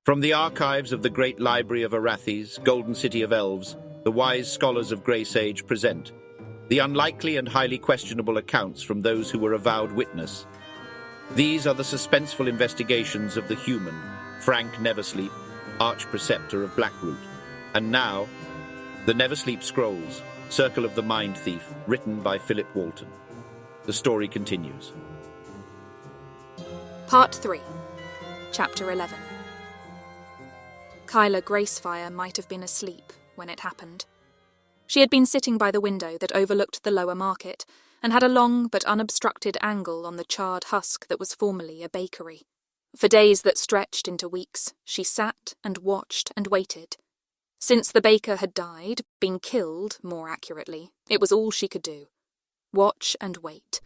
From the archives of the great library of Arathes, golden city of Elves, the wise scholars of Grey Sage present the unlikely and highly questionable accounts from those who were avowed witness. These are the suspenseful investigations of the human, Frank Neversleep, Arch-Preceptor of Blackroot. And now, the Neversleep Scrolls, Circle of the Mind Thief, written by Phillip Walton. The story continues. Part 3, Chapter 11. Kyla Gracefire might have been asleep when it happened. She had been sitting by the window that overlooked the Lower Market and had a long but unobstructed angle on the charred husk that was formerly a bakery. For days that stretched into weeks, she sat and watched and waited. Since the baker had died, been killed, more accurately, it was all she could do. Watch and wait.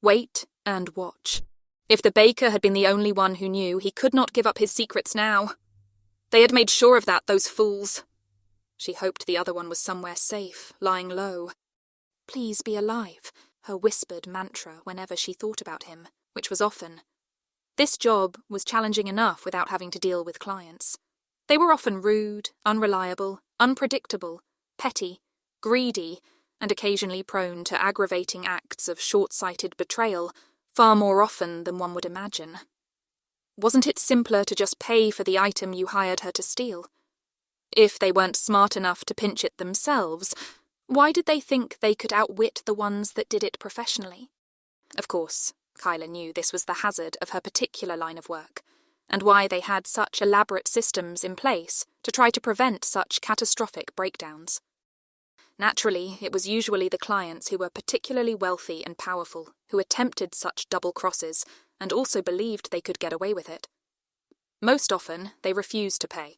Wait and watch. If the baker had been the only one who knew, he could not give up his secrets now. They had made sure of that, those fools. She hoped the other one was somewhere safe, lying low. Please be alive, her whispered mantra whenever she thought about him, which was often. This job was challenging enough without having to deal with clients. They were often rude, unreliable, unpredictable, petty, greedy, and occasionally prone to aggravating acts of short-sighted betrayal, far more often than one would imagine. Wasn't it simpler to just pay for the item you hired her to steal? If they weren't smart enough to pinch it themselves, why did they think they could outwit the ones that did it professionally? Of course, Kyla knew this was the hazard of her particular line of work, and why they had such elaborate systems in place to try to prevent such catastrophic breakdowns. Naturally, it was usually the clients who were particularly wealthy and powerful who attempted such double crosses and also believed they could get away with it. Most often, they refused to pay.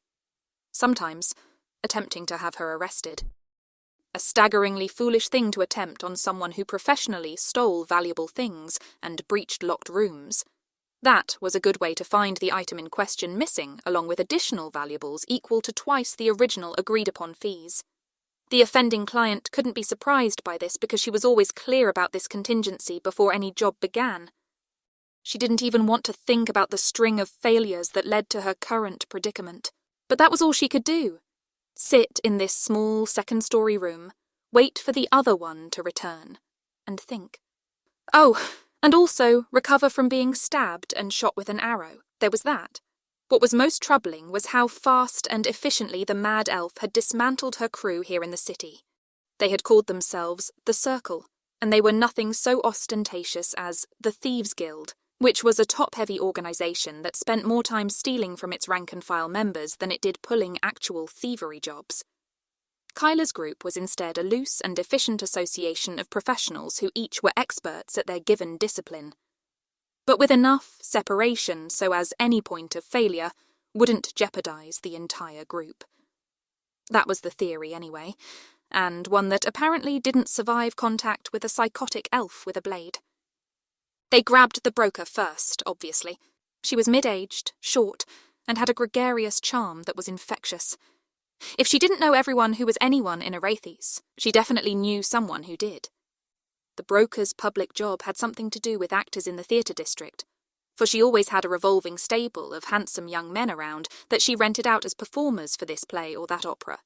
Sometimes, attempting to have her arrested. A staggeringly foolish thing to attempt on someone who professionally stole valuable things and breached locked rooms. That was a good way to find the item in question missing, along with additional valuables equal to twice the original agreed-upon fees. The offending client couldn't be surprised by this because she was always clear about this contingency before any job began. She didn't even want to think about the string of failures that led to her current predicament. But that was all she could do. Sit in this small second-story room, wait for the other one to return, and think. Oh, and also recover from being stabbed and shot with an arrow. There was that. What was most troubling was how fast and efficiently the mad elf had dismantled her crew here in the city. They had called themselves the Circle, and they were nothing so ostentatious as the Thieves' Guild, which was a top-heavy organisation that spent more time stealing from its rank-and-file members than it did pulling actual thievery jobs. Kyla's group was instead a loose and efficient association of professionals who each were experts at their given discipline, but with enough separation so as any point of failure wouldn't jeopardise the entire group. That was the theory anyway, and one that apparently didn't survive contact with a psychotic elf with a blade. They grabbed the broker first, obviously. She was mid-aged, short, and had a gregarious charm that was infectious. If she didn't know everyone who was anyone in Arathes, she definitely knew someone who did. The broker's public job had something to do with actors in the theatre district, for she always had a revolving stable of handsome young men around that she rented out as performers for this play or that opera.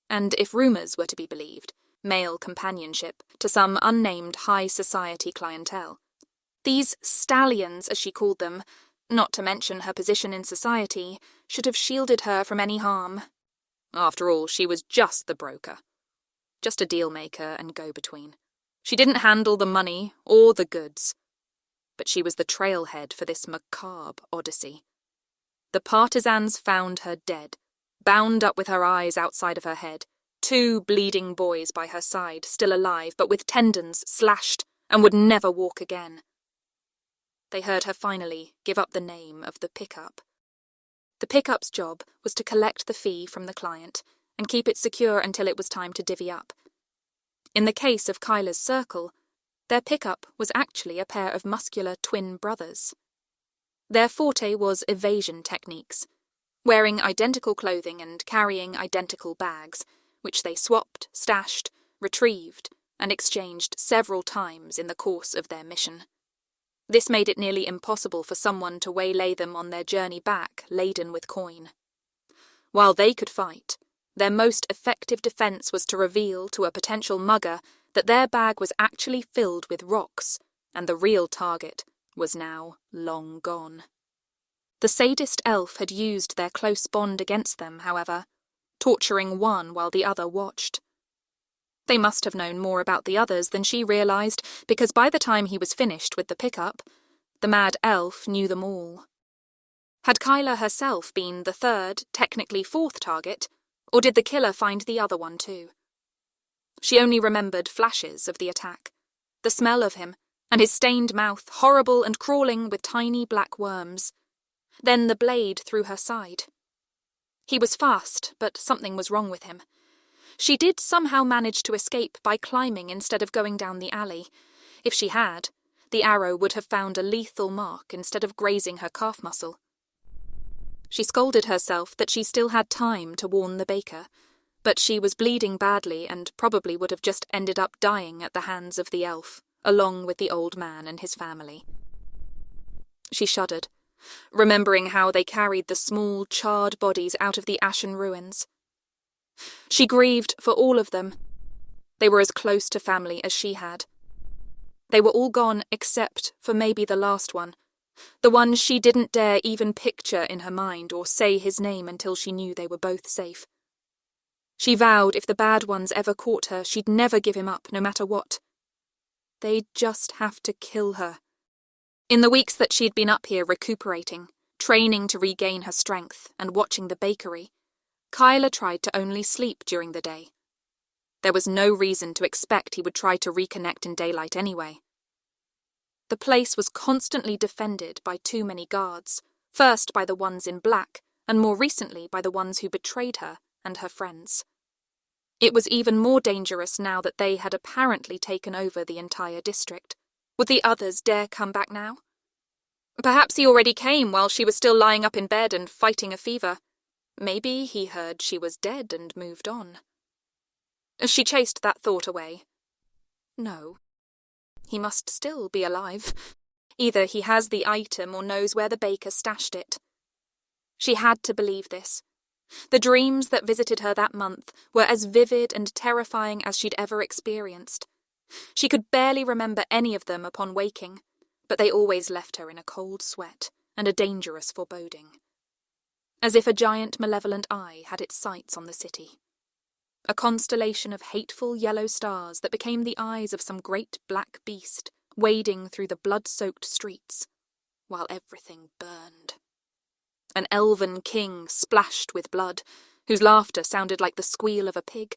And if rumours were to be believed, male companionship to some unnamed high society clientele. These stallions, as she called them, not to mention her position in society, should have shielded her from any harm. After all, she was just the broker. Just a deal-maker and go-between. She didn't handle the money or the goods. But she was the trailhead for this macabre odyssey. The partisans found her dead, bound up with her eyes outside of her head, 2 bleeding boys by her side, still alive, but with tendons slashed, and would never walk again. They heard her finally give up the name of the pickup. The pickup's job was to collect the fee from the client and keep it secure until it was time to divvy up. In the case of Kyla's Circle, their pickup was actually a pair of muscular twin brothers. Their forte was evasion techniques, wearing identical clothing and carrying identical bags, which they swapped, stashed, retrieved, and exchanged several times in the course of their mission. This made it nearly impossible for someone to waylay them on their journey back laden with coin. While they could fight, their most effective defence was to reveal to a potential mugger that their bag was actually filled with rocks, and the real target was now long gone. The sadist elf had used their close bond against them, however, torturing one while the other watched. They must have known more about the others than she realised, because by the time he was finished with the pickup, the mad elf knew them all. Had Kyla herself been the third, technically fourth target, or did the killer find the other one too? She only remembered flashes of the attack, the smell of him, and his stained mouth, horrible and crawling with tiny black worms. Then the blade through her side. He was fast, but something was wrong with him. She did somehow manage to escape by climbing instead of going down the alley. If she had, the arrow would have found a lethal mark instead of grazing her calf muscle. She scolded herself that she still had time to warn the baker, but she was bleeding badly and probably would have just ended up dying at the hands of the elf, along with the old man and his family. She shuddered, remembering how they carried the small, charred bodies out of the ashen ruins. She grieved for all of them. They were as close to family as she had. They were all gone except for maybe the last one, the one she didn't dare even picture in her mind or say his name until she knew they were both safe. She vowed if the bad ones ever caught her, she'd never give him up, no matter what. They'd just have to kill her. In the weeks that she'd been up here recuperating, training to regain her strength, and watching the bakery, Kyla tried to only sleep during the day. There was no reason to expect he would try to reconnect in daylight anyway. The place was constantly defended by too many guards, first by the ones in black, and more recently by the ones who betrayed her and her friends. It was even more dangerous now that they had apparently taken over the entire district. Would the others dare come back now? Perhaps he already came while she was still lying up in bed and fighting a fever. Maybe he heard she was dead and moved on. She chased that thought away. No. He must still be alive. Either he has the item or knows where the baker stashed it. She had to believe this. The dreams that visited her that month were as vivid and terrifying as she'd ever experienced. She could barely remember any of them upon waking, but they always left her in a cold sweat and a dangerous foreboding. As if a giant malevolent eye had its sights on the city. A constellation of hateful yellow stars that became the eyes of some great black beast wading through the blood-soaked streets, while everything burned. An elven king splashed with blood, whose laughter sounded like the squeal of a pig.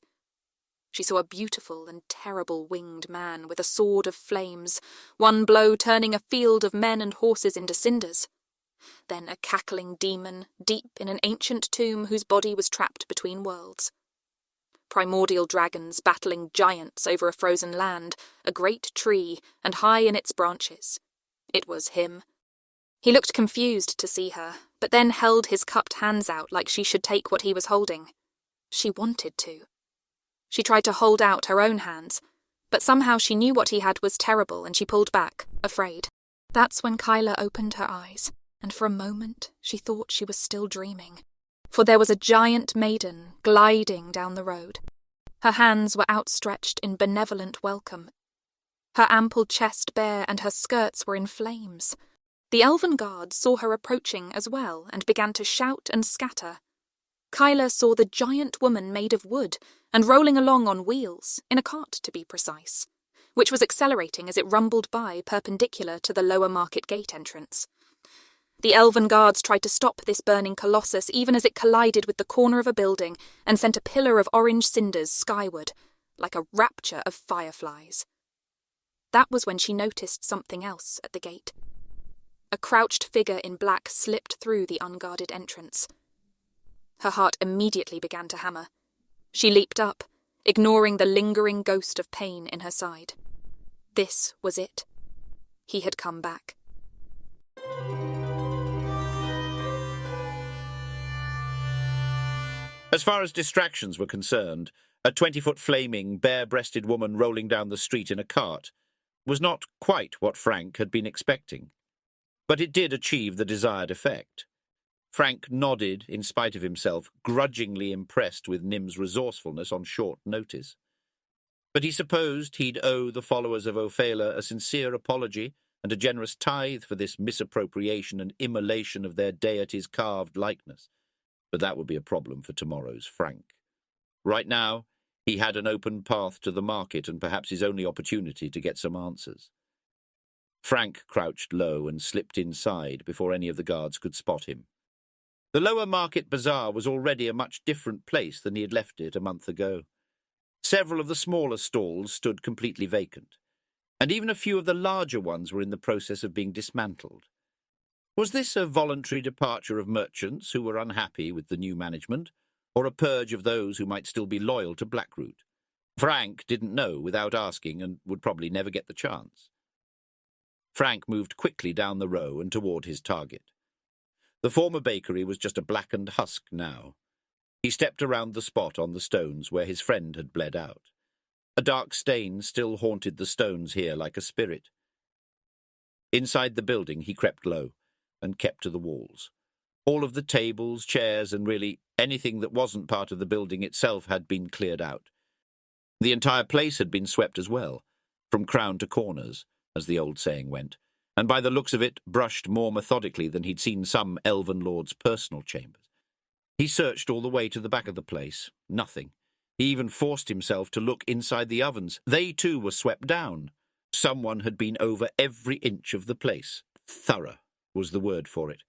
She saw a beautiful and terrible winged man with a sword of flames, one blow turning a field of men and horses into cinders. Then a cackling demon deep in an ancient tomb whose body was trapped between worlds. Primordial dragons battling giants over a frozen land, a great tree, and high in its branches. It was him. He looked confused to see her, but then held his cupped hands out like she should take what he was holding. She wanted to. She tried to hold out her own hands, but somehow she knew what he had was terrible and she pulled back, afraid. That's when Kyla opened her eyes, and for a moment she thought she was still dreaming. For there was a giant maiden gliding down the road. Her hands were outstretched in benevolent welcome. Her ample chest bare and her skirts were in flames. The elven guards saw her approaching as well and began to shout and scatter. Kyla saw the giant woman made of wood and rolling along on wheels, in a cart to be precise, which was accelerating as it rumbled by perpendicular to the Lower Market Gate entrance. The elven guards tried to stop this burning colossus even as it collided with the corner of a building and sent a pillar of orange cinders skyward, like a rapture of fireflies. That was when she noticed something else at the gate. A crouched figure in black slipped through the unguarded entrance. Her heart immediately began to hammer. She leaped up, ignoring the lingering ghost of pain in her side. This was it. He had come back. As far as distractions were concerned, a 20-foot flaming, bare-breasted woman rolling down the street in a cart, was not quite what Frank had been expecting, but it did achieve the desired effect. Frank nodded in spite of himself, grudgingly impressed with Nim's resourcefulness on short notice. But he supposed he'd owe the followers of Ophala a sincere apology and a generous tithe for this misappropriation and immolation of their deity's carved likeness. But that would be a problem for tomorrow's Frank. Right now, he had an open path to the market and perhaps his only opportunity to get some answers. Frank crouched low and slipped inside before any of the guards could spot him. The Lower Market Bazaar was already a much different place than he had left it a month ago. Several of the smaller stalls stood completely vacant, and even a few of the larger ones were in the process of being dismantled. Was this a voluntary departure of merchants who were unhappy with the new management, or a purge of those who might still be loyal to Blackroot? Frank didn't know without asking and would probably never get the chance. Frank moved quickly down the row and toward his target. The former bakery was just a blackened husk now. He stepped around the spot on the stones where his friend had bled out. A dark stain still haunted the stones here like a spirit. Inside the building he crept low and kept to the walls. All of the tables, chairs, and really anything that wasn't part of the building itself had been cleared out. The entire place had been swept as well, from crown to corners, as the old saying went, and by the looks of it brushed more methodically than he'd seen some elven lords' personal chambers. He searched all the way to the back of the place. Nothing. He even forced himself to look inside the ovens. They too were swept down. Someone had been over every inch of the place. Thorough was the word for it.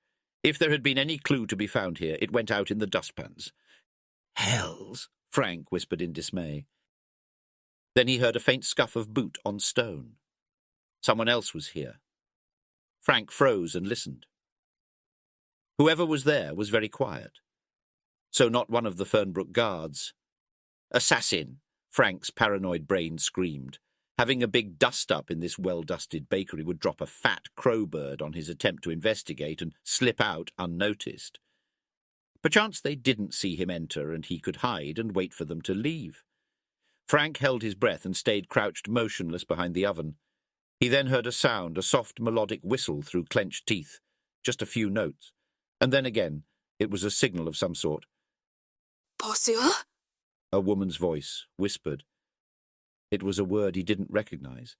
If there had been any clue to be found here, it went out in the dustpans. "Hells!" Frank whispered in dismay. Then he heard a faint scuff of boot on stone. Someone else was here. Frank froze and listened. Whoever was there was very quiet. So not one of the Fernbrook guards. "Assassin!" Frank's paranoid brain screamed. Having a big dust-up in this well-dusted bakery would drop a fat crowbird on his attempt to investigate and slip out unnoticed. Perchance they didn't see him enter and he could hide and wait for them to leave. Frank held his breath and stayed crouched motionless behind the oven. He then heard a sound, a soft melodic whistle through clenched teeth, just a few notes. And then again, it was a signal of some sort. "Possible?" A woman's voice whispered. It was a word he didn't recognize.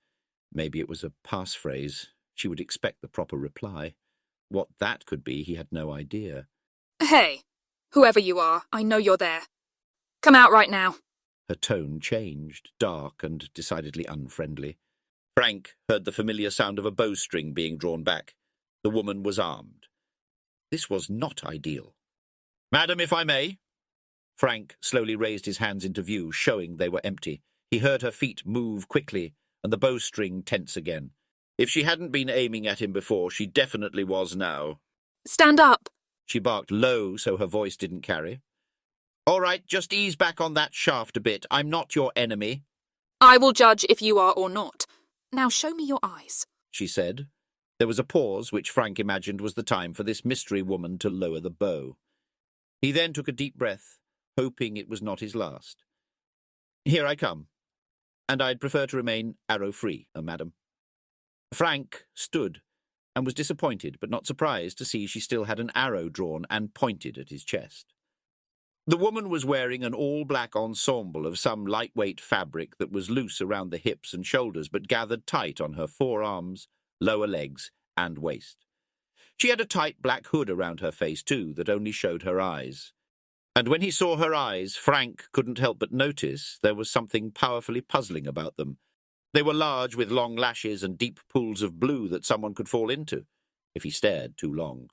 Maybe it was a passphrase. She would expect the proper reply. What that could be, he had no idea. "Hey, whoever you are, I know you're there. Come out right now." Her tone changed, dark and decidedly unfriendly. Frank heard the familiar sound of a bowstring being drawn back. The woman was armed. This was not ideal. "Madam, if I may." Frank slowly raised his hands into view, showing they were empty. He heard her feet move quickly, and the bowstring tense again. If she hadn't been aiming at him before, she definitely was now. "Stand up." She barked low so her voice didn't carry. "All right, just ease back on that shaft a bit. I'm not your enemy." "I will judge if you are or not. Now show me your eyes," she said. There was a pause, which Frank imagined was the time for this mystery woman to lower the bow. He then took a deep breath, hoping it was not his last. "Here I come. And I'd prefer to remain arrow-free, madam." Frank stood and was disappointed but not surprised to see she still had an arrow drawn and pointed at his chest. The woman was wearing an all-black ensemble of some lightweight fabric that was loose around the hips and shoulders but gathered tight on her forearms, lower legs, and waist. She had a tight black hood around her face, too, that only showed her eyes. And when he saw her eyes, Frank couldn't help but notice there was something powerfully puzzling about them. They were large, with long lashes and deep pools of blue that someone could fall into, if he stared too long.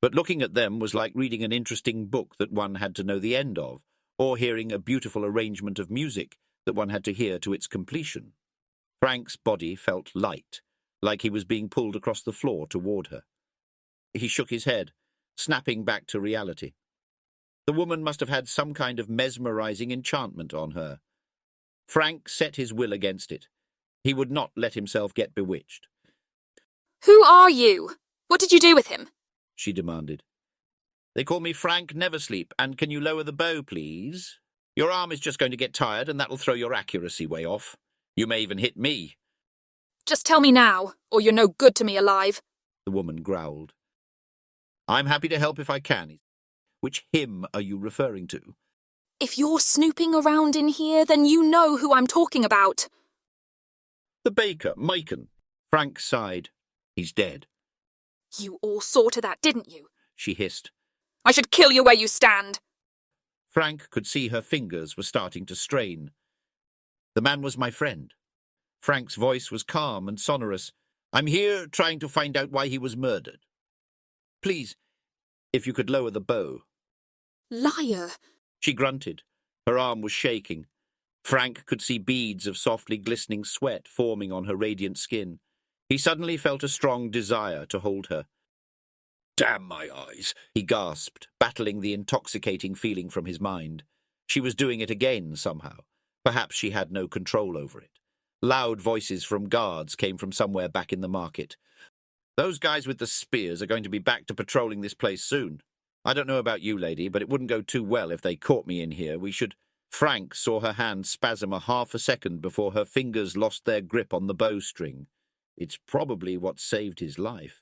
But looking at them was like reading an interesting book that one had to know the end of, or hearing a beautiful arrangement of music that one had to hear to its completion. Frank's body felt light, like he was being pulled across the floor toward her. He shook his head, snapping back to reality. The woman must have had some kind of mesmerizing enchantment on her. Frank set his will against it. He would not let himself get bewitched. "Who are you? What did you do with him?" she demanded. "They call me Frank Neversleep, and can you lower the bow, please? Your arm is just going to get tired, and that'll throw your accuracy way off. You may even hit me." Just tell me now, or you're no good to me alive, the woman growled. I'm happy to help if I can. Which him are you referring to? If you're snooping around in here, then you know who I'm talking about. The baker, Macon. Frank sighed. He's dead. You all saw to that, didn't you? She hissed. I should kill you where you stand. Frank could see her fingers were starting to strain. The man was my friend. Frank's voice was calm and sonorous. I'm here trying to find out why he was murdered. Please, if you could lower the bow. Liar. She grunted. Her arm was shaking. Frank could see beads of softly glistening sweat forming on her radiant skin. He suddenly felt a strong desire to hold her. Damn my eyes, he gasped, battling the intoxicating feeling from his mind. She was doing it again somehow. Perhaps she had no control over it. Loud voices from guards came from somewhere back in the market. Those guys with the spears are going to be back to patrolling this place soon. I don't know about you, lady, but it wouldn't go too well if they caught me in here. We should... Frank saw her hand spasm a half a second before her fingers lost their grip on the bowstring. It's probably what saved his life.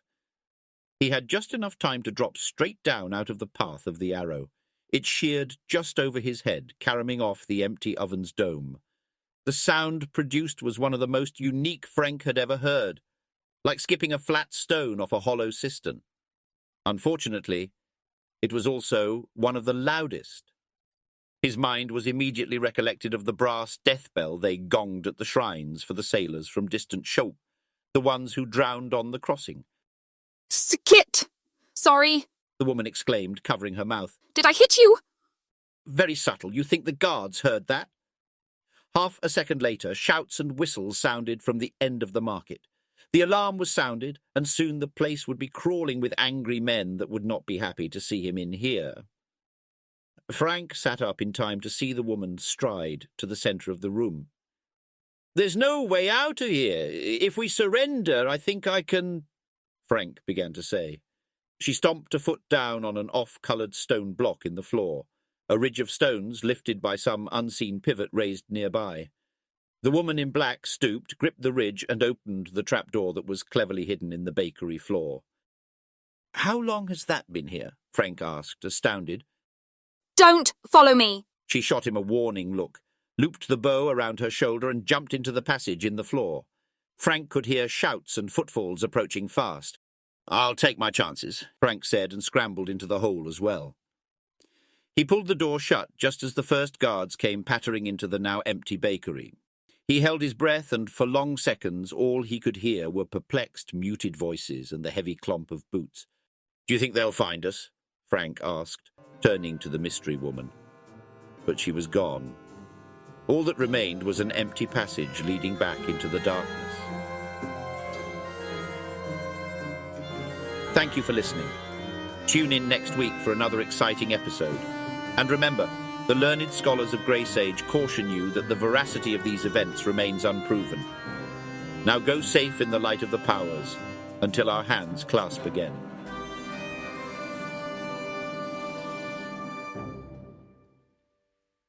He had just enough time to drop straight down out of the path of the arrow. It sheared just over his head, caroming off the empty oven's dome. The sound produced was one of the most unique Frank had ever heard, like skipping a flat stone off a hollow cistern. Unfortunately, it was also one of the loudest. His mind was immediately recollected of the brass death bell they gonged at the shrines for the sailors from distant Chaup, the ones who drowned on the crossing. Skit! Sorry, the woman exclaimed, covering her mouth. Did I hit you? Very subtle. You think the guards heard that? Half a second later, shouts and whistles sounded from the end of the market. The alarm was sounded, and soon the place would be crawling with angry men that would not be happy to see him in here. Frank sat up in time to see the woman stride to the centre of the room. There's no way out of here. If we surrender, I think I can... Frank began to say. She stomped a foot down on an off-coloured stone block in the floor, a ridge of stones lifted by some unseen pivot raised nearby. The woman in black stooped, gripped the ridge, and opened the trapdoor that was cleverly hidden in the bakery floor. How long has that been here? Frank asked, astounded. Don't follow me! She shot him a warning look, looped the bow around her shoulder and jumped into the passage in the floor. Frank could hear shouts and footfalls approaching fast. I'll take my chances, Frank said, and scrambled into the hole as well. He pulled the door shut just as the first guards came pattering into the now empty bakery. He held his breath, and for long seconds all he could hear were perplexed, muted voices and the heavy clomp of boots. Do you think they'll find us? Frank asked, turning to the mystery woman. But she was gone. All that remained was an empty passage leading back into the darkness. Thank you for listening. Tune in next week for another exciting episode. And remember, the learned scholars of Graysage caution you that the veracity of these events remains unproven. Now go safe in the light of the powers, until our hands clasp again.